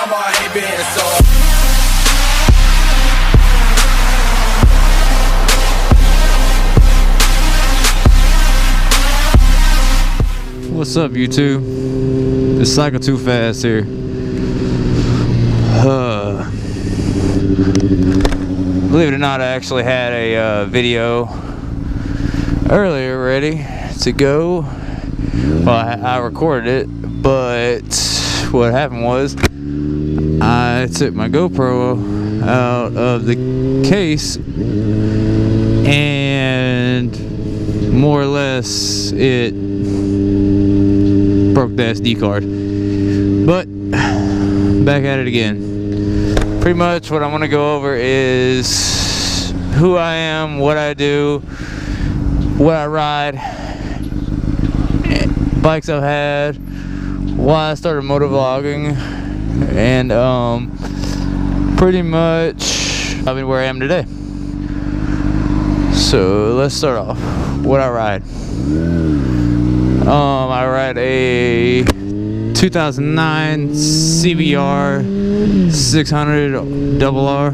mama, I hate being so. What's up, YouTube? It's Cycle Too Fast here. Believe it or not, I actually had a video earlier ready to go. Well, I recorded it, but what happened was I took my GoPro out of the case and more or less it broke the SD card. But back at it again. Pretty much what I want to go over is who I am, what I do, what I ride, bikes I've had, why I started motovlogging, and pretty much where I am today. So let's start off. What I ride. I ride a 2009 CBR 600 RR.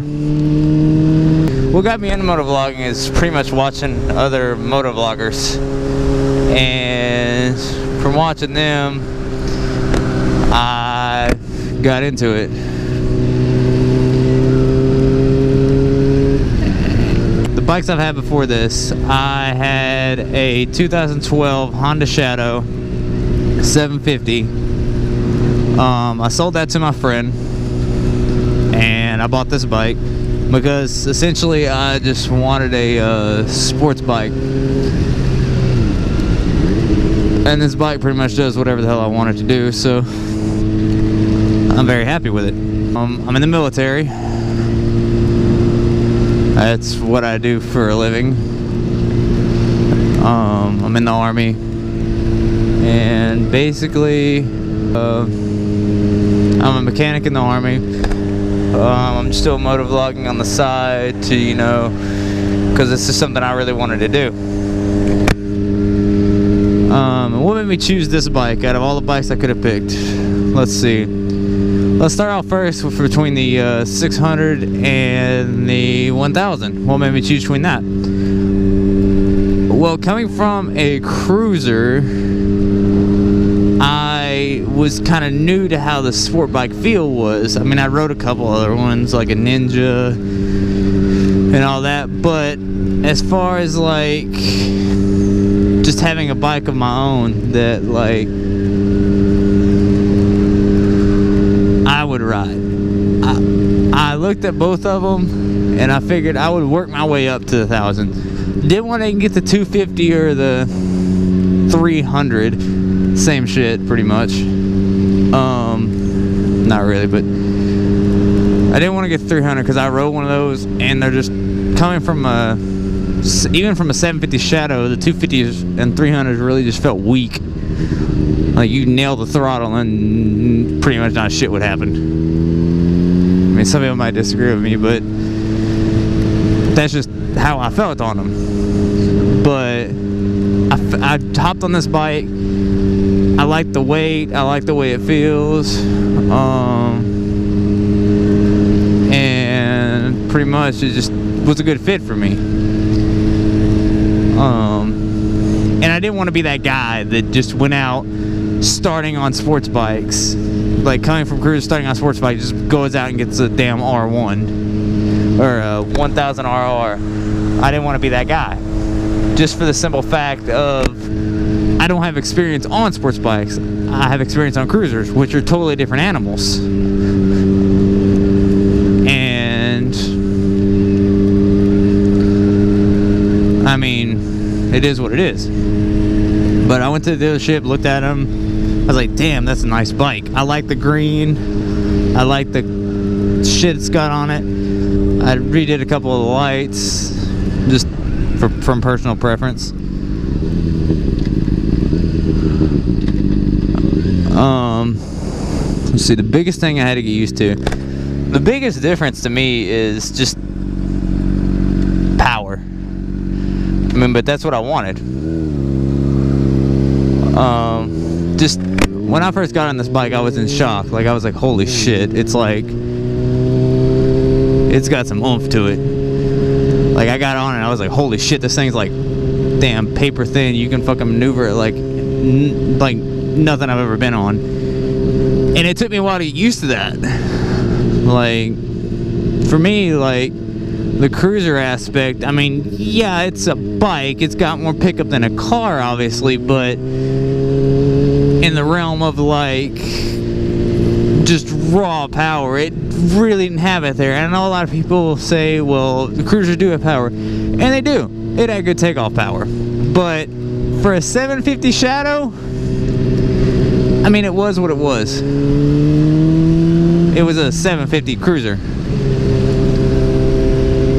What got me into motovlogging is pretty much watching other motovloggers, and from watching them I got into it. The bikes I've had before this, I had a 2012 Honda Shadow 750. I sold that to my friend and I bought this bike because essentially I just wanted a sports bike, and this bike pretty much does whatever the hell I want it to do, so I'm very happy with it. I'm in the military. That's what I do for a living. I'm in the Army, and basically I'm a mechanic in the Army. I'm still motovlogging on the side to, you know, because this is something I really wanted to do. What made me choose this bike out of all the bikes I could have picked? Let's see. Let's start out first with between the 600 and the 1000. What made me choose between that? Well, coming from a cruiser, I was kind of new to how the sport bike feel was. I mean, I rode a couple other ones, like a Ninja and all that, but as far as like just having a bike of my own that like I would ride, I looked at both of them and I figured I would work my way up to the 1000. Didn't want to get the 250 or the 300. Same shit, pretty much. Not really, but I didn't want to get 300 because I rode one of those, and they're just coming from even from a 750 Shadow, the 250s and 300s really just felt weak. Like you nail the throttle and pretty much not shit would happen. I mean, some people might disagree with me, but that's just how I felt on them. But I hopped on this bike. I like the weight, I like the way it feels, and pretty much it just was a good fit for me. And I didn't want to be that guy that just went out starting on sports bikes, like coming from cruise, starting on sports bike, just goes out and gets a damn R1 or a 1000 RR. I didn't want to be that guy, just for the simple fact of I don't have experience on sports bikes. I have experience on cruisers, which are totally different animals. And I mean, it is what it is. But I went to the dealership, looked at them. I was like, damn, that's a nice bike. I like the green. I like the shit it's got on it. I redid a couple of the lights, just from personal preference. Let's see, the biggest thing I had to get used to. The biggest difference to me is just power. I mean, but that's what I wanted. Just when I first got on this bike, I was in shock. Like, I was like, holy shit, it's like, it's got some oomph to it. Like, I got on it, I was like, holy shit, this thing's like, damn, paper thin. You can fucking maneuver it like nothing I've ever been on. And it took me a while to get used to that. Like, for me, like, the cruiser aspect, I mean, yeah, it's a bike. It's got more pickup than a car, obviously, but in the realm of, like, just raw power, it really didn't have it there. And I know a lot of people say, well, the cruisers do have power. And they do. It had good takeoff power. But for a 750 Shadow, I mean, it was what it was. It was a 750 cruiser.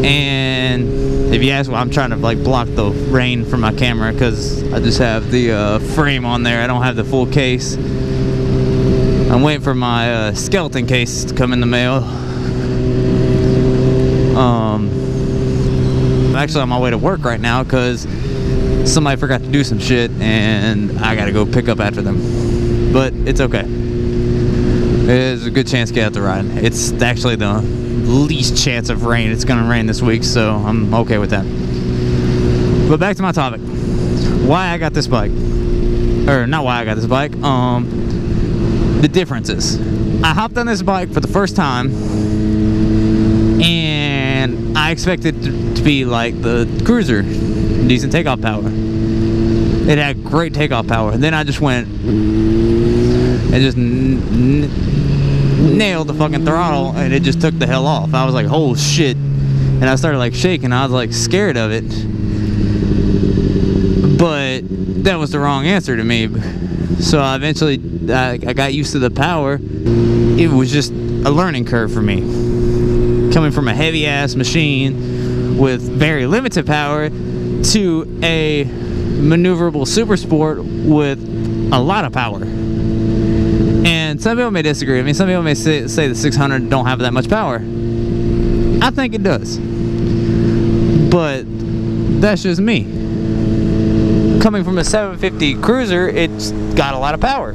And if you ask, well, I'm trying to like block the rain from my camera because I just have the frame on there. I don't have the full case. I'm waiting for my skeleton case to come in the mail. I'm actually on my way to work right now because somebody forgot to do some shit and I gotta go pick up after them. But it's okay. There's a good chance to get out the ride. It's actually the least chance of rain. It's gonna rain this week, so I'm okay with that. But back to my topic. Why I got this bike. Or not why I got this bike. The differences. I hopped on this bike for the first time and I expected it to be like the cruiser. Decent takeoff power. It had great takeoff power. And then I just went and just nailed the fucking throttle and it just took the hell off. I was like, oh shit. And I started like shaking. I was like scared of it. But that was the wrong answer to me. So I eventually I got used to the power. It was just a learning curve for me. Coming from a heavy ass machine with very limited power to a maneuverable super sport with a lot of power. And some people may disagree. I mean, some people may say the 600 don't have that much power. I think it does. But that's just me. Coming from a 750 cruiser, it's got a lot of power.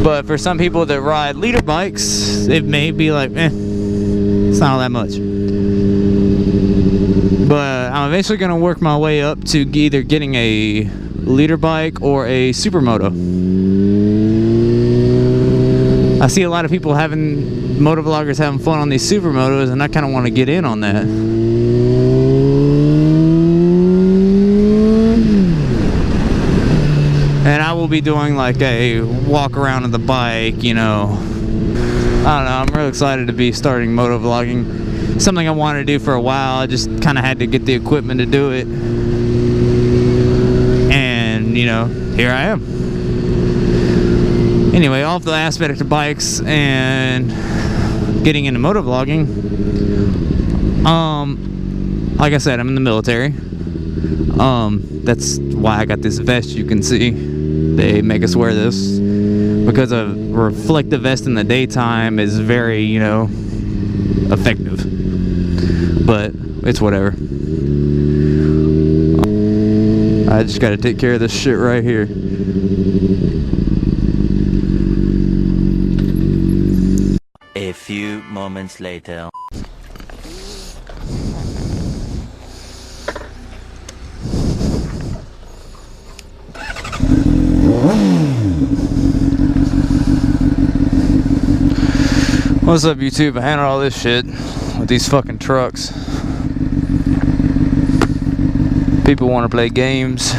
But for some people that ride leader bikes, it may be like, it's not all that much. But I'm eventually going to work my way up to either getting a leader bike or a supermoto. I see a lot of people motovloggers having fun on these supermotos, and I kind of want to get in on that. And I will be doing like a walk around of the bike, you know. I don't know, I'm really excited to be starting motovlogging. Something I wanted to do for a while. I just kind of had to get the equipment to do it. And, you know, here I am. Anyway, off the aspect of bikes and getting into motovlogging. Like I said, I'm in the military. That's why I got this vest you can see. They make us wear this because a reflective vest in the daytime is very, you know, effective. But it's whatever. I just gotta take care of this shit right here. A few moments later. What's up, YouTube? I handled all this shit with these fucking trucks. People want to play games.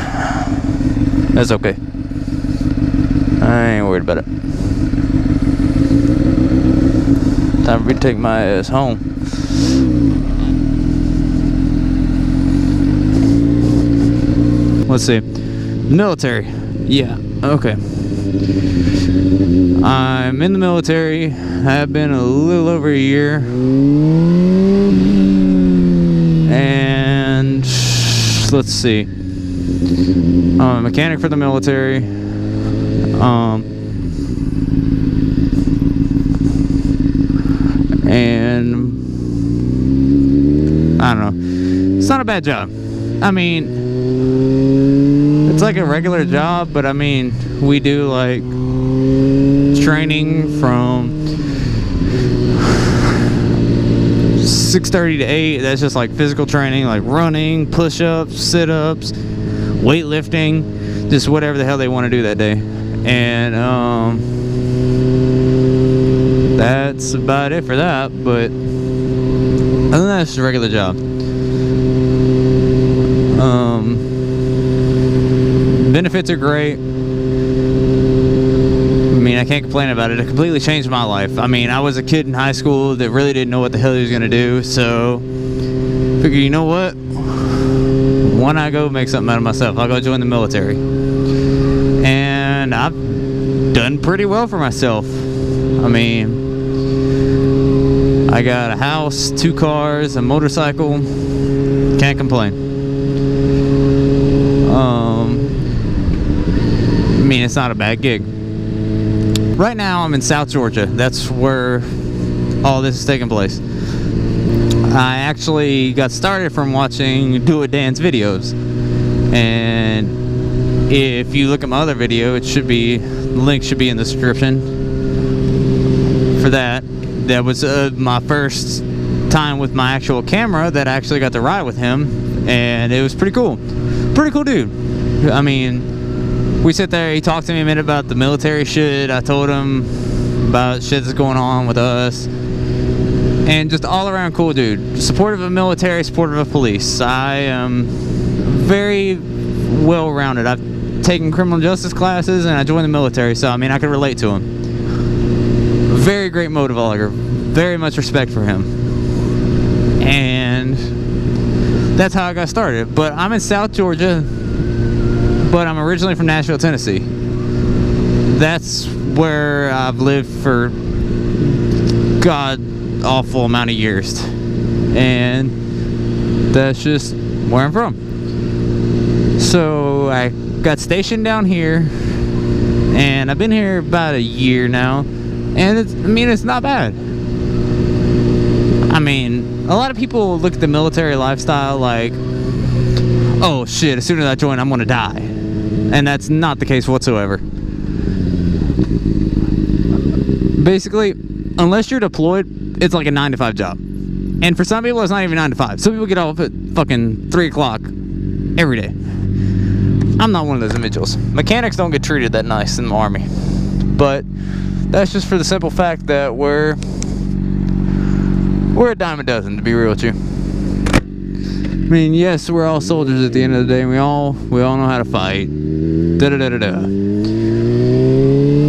That's okay. I ain't worried about it. Time for me to take my ass home. Let's see. Military. Yeah, okay. I'm in the military. I've been a little over a year. And let's see. I'm a mechanic for the military. And I don't know. It's not a bad job. I mean, it's it's like a regular job, but I mean, we do like training from 6:30 to 8. That's just like physical training, like running, push-ups, sit-ups, weightlifting, just whatever the hell they want to do that day. And that's about it for that. But other than that, it's just a regular job. Benefits are great. I mean, I can't complain about it. It completely changed my life. I mean, I was a kid in high school that really didn't know what the hell he was going to do, so figure, you know what? Why not go make something out of myself? I'll go join the military. And I've done pretty well for myself. I mean, I got a house, 2 cars, a motorcycle. Can't complain. I mean, it's not a bad gig. Right now, I'm in South Georgia. That's where all this is taking place. I actually got started from watching Do It Dance videos. And if you look at my other video, it should be, the link should be in the description for that. That was my first time with my actual camera that I actually got to ride with him. And it was pretty cool. Pretty cool dude. I mean, we sit there, he talked to me a minute about the military shit. I told him about shit that's going on with us. And just all around cool dude. Supportive of military, supportive of police. I am very well rounded. I've taken criminal justice classes and I joined the military, so I mean, I could relate to him. Very great motovlogger. Very much respect for him. And that's how I got started. But I'm in South Georgia, but I'm originally from Nashville, Tennessee. That's where I've lived for god-awful amount of years. And that's just where I'm from. So I got stationed down here, and I've been here about a year now. And it's, I mean, it's not bad. I mean, a lot of people look at the military lifestyle like, oh shit, as soon as I join, I'm gonna die. And that's not the case whatsoever. Basically, unless you're deployed, it's like a 9-to-5 job. And for some people, it's not even 9 to 5. Some people get off at fucking 3 o'clock every day. I'm not one of those individuals. Mechanics don't get treated that nice in the Army. But that's just for the simple fact that we're a dime a dozen, to be real with you. I mean, yes, we're all soldiers at the end of the day, and we all know how to fight. Da-da-da-da-da.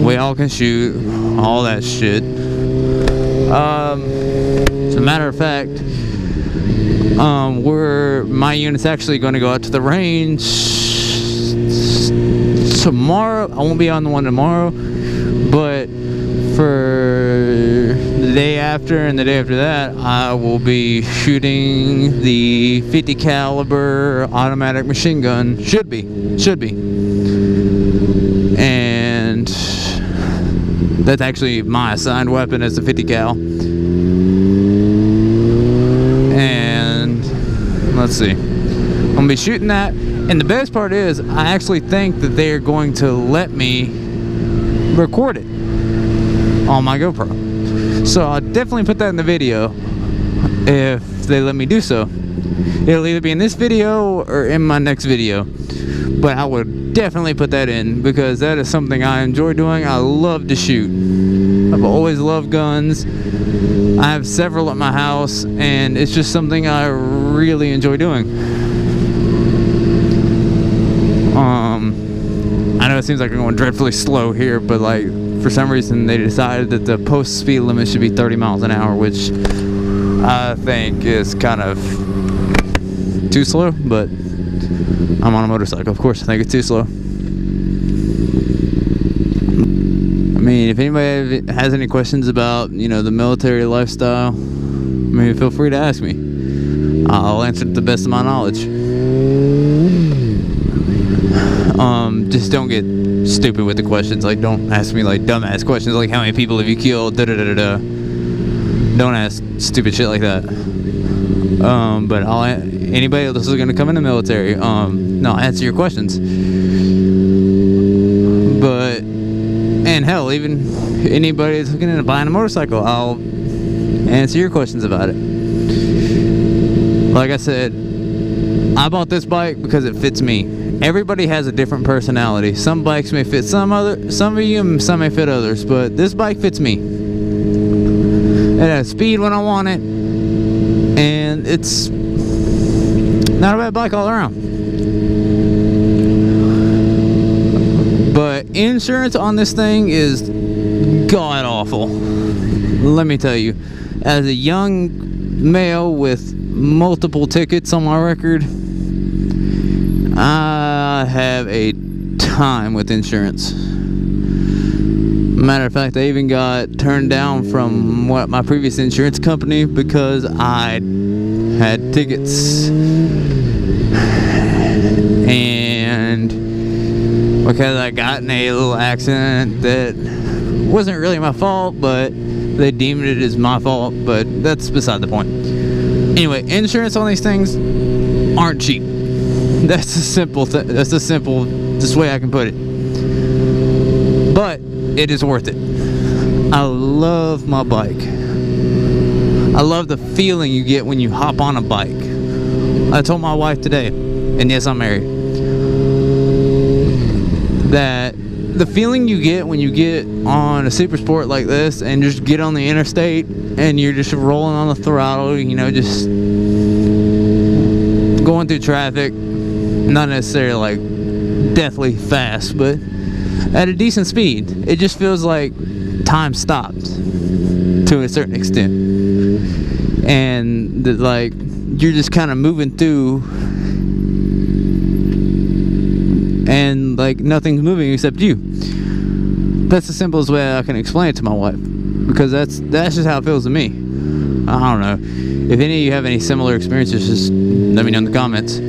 We all can shoot, all that shit. As a matter of fact, my unit's actually going to go out to the range tomorrow. I won't be on the one tomorrow, but for the day after and the day after that, I will be shooting the 50 caliber automatic machine gun. Should be. And that's actually my assigned weapon, is the 50 cal. And let's see, I'm gonna be shooting that. And the best part is, I actually think that they're going to let me record it on my GoPro. So I'll definitely put that in the video if they let me do so. It'll either be in this video or in my next video, but I would definitely put that in because that is something I enjoy doing. I love to shoot. I've always loved guns. I have several at my house, and it's just something I really enjoy doing. I know it seems like I'm going dreadfully slow here, but like, for some reason they decided that the post speed limit should be 30 miles an hour, which I think is kind of too slow, but I'm on a motorcycle, of course I think it's too slow. I mean, if anybody has any questions about, you know, the military lifestyle, I mean, feel free to ask me. I'll answer to the best of my knowledge. Just don't get stupid with the questions. Like, don't ask me like dumbass questions like how many people have you killed, da da da da da. Don't ask stupid shit like that. But anybody else is gonna come in the military, no, I'll answer your questions. And hell, even anybody that's looking into buying a motorcycle, I'll answer your questions about it. Like I said, I bought this bike because it fits me. Everybody has a different personality. Some bikes may fit some of you, and some may fit others, but this bike fits me. It has speed when I want it, and it's not a bad bike all around. But insurance on this thing is god awful. Let me tell you, as a young male with multiple tickets on my record, I have a time with insurance. Matter of fact, I even got turned down from my previous insurance company because I had tickets, and because I got in a little accident that wasn't really my fault, but they deemed it as my fault. But that's beside the point. Anyway, insurance on these things aren't cheap. That's a simple this way I can put it. But it is worth it. I love my bike. I love the feeling you get when you hop on a bike. I told my wife today, and yes, I'm married, that the feeling you get when you get on a super sport like this and just get on the interstate and you're just rolling on the throttle, you know, just going through traffic, not necessarily like deathly fast, but at a decent speed. It just feels like time stopped to a certain extent, and that, like, you're just kind of moving through and like nothing's moving except you. That's the simplest way I can explain it to my wife, because that's just how it feels to me. I don't know if any of you have any similar experiences, just let me know in the comments.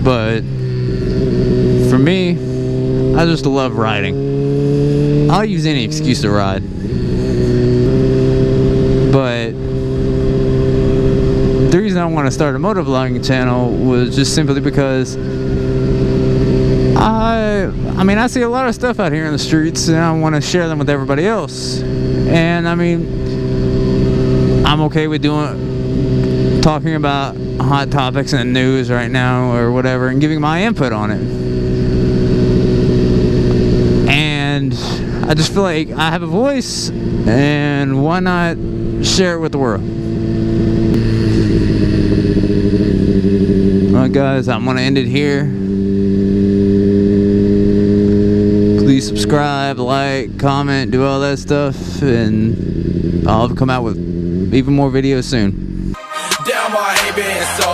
But for me, I just love riding. I'll use any excuse to ride. But the reason I want to start a motovlogging channel was just simply because I mean, I see a lot of stuff out here in the streets, and I want to share them with everybody else. And I mean, I'm okay with talking about hot topics in the news right now or whatever, and giving my input on it. And I just feel like I have a voice, and why not share it with the world? Alright guys, I'm gonna end it here. Please subscribe, like, comment, do all that stuff, and I'll come out with even more videos soon. Damn, I ain't been so